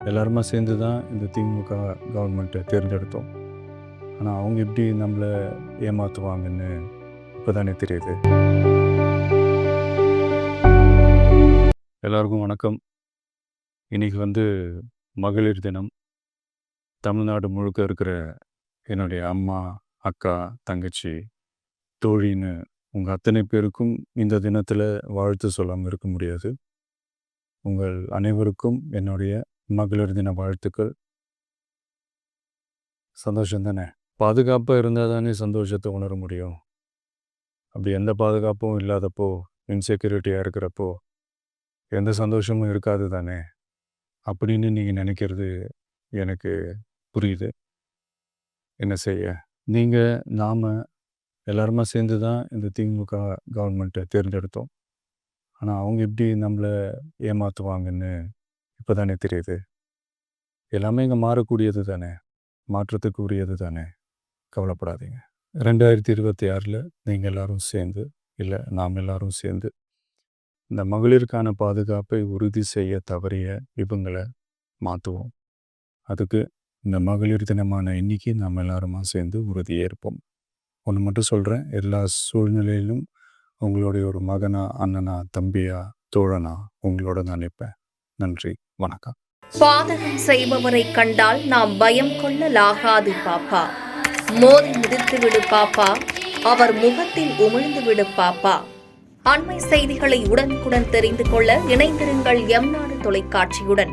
எல்லாருமா சேர்ந்து தான் இந்த திமுக கவர்மெண்ட்டை தேர்ந்தெடுத்தோம். ஆனால் அவங்க எப்படி நம்மளை ஏமாற்றுவாங்கன்னு இப்போ தானே தெரியுது. எல்லாருக்கும் வணக்கம். இன்றைக்கி மகளிர் தினம். தமிழ்நாடு முழுக்க இருக்கிற என்னுடைய அம்மா, அக்கா, தங்கச்சி, தோழின்னு உங்கள் அத்தனை பேருக்கும் இந்த தினத்தில் வாழ்த்து சொல்லாமல் இருக்க முடியாது. உங்கள் அனைவருக்கும் என்னுடைய மகளிர் தின வாழ்த்துக்கள். சந்தோஷம் தானே? பாதுகாப்பாக இருந்தால் தானே சந்தோஷத்தை உணர முடியும். அப்படி எந்த பாதுகாப்பும் இல்லாதப்போ, இன்செக்யூரிட்டியாக இருக்கிறப்போ எந்த சந்தோஷமும் இருக்காது தானே அப்படின்னு நீங்கள் நினைக்கிறது எனக்கு புரியுது. என்ன செய்ய, நீங்கள் நாம் எல்லாருமா சேர்ந்து தான் இந்த திமுக கவர்மெண்ட்டை தேர்ந்தெடுத்தோம். ஆனால் அவங்க எப்படி நம்மளை ஏமாற்றுவாங்கன்னு இப்போ தானே தெரியுது. எல்லாமே இங்கே மாறக்கூடியது தானே, மாற்றத்துக்கு உரியது தானே. கவலைப்படாதீங்க. 2026 நீங்கள் எல்லோரும் சேர்ந்து, இல்லை நாம் எல்லோரும் சேர்ந்து இந்த மகளிருக்கான பாதுகாப்பை உறுதி செய்ய தவறிய இவங்களை மாற்றுவோம். அதுக்கு இந்த மகளிர் தினமான இன்னைக்கு நாம் எல்லாருமா சேர்ந்து உறுதியேற்போம். ஒன்று மட்டும் சொல்கிறேன், எல்லா சூழ்நிலையிலும் உங்களுடைய ஒரு மகனா, அண்ணனா, தம்பியா, தோழனா உங்களோட நான் நிற்பேன். நன்றி, வணக்கம். பாதகம் செய்பவரை கண்டால் நாம் பயம் கொள்ளலாகாது பாப்பா. மோதி மிதித்து விடு பாப்பா, அவர் முகத்தில் உமிழ்ந்து விடு பாப்பா. அண்மை செய்திகளை உடனுக்குடன் தெரிந்து கொள்ள இணைந்திருங்கள் எம் நாடு தொலைக்காட்சியுடன்.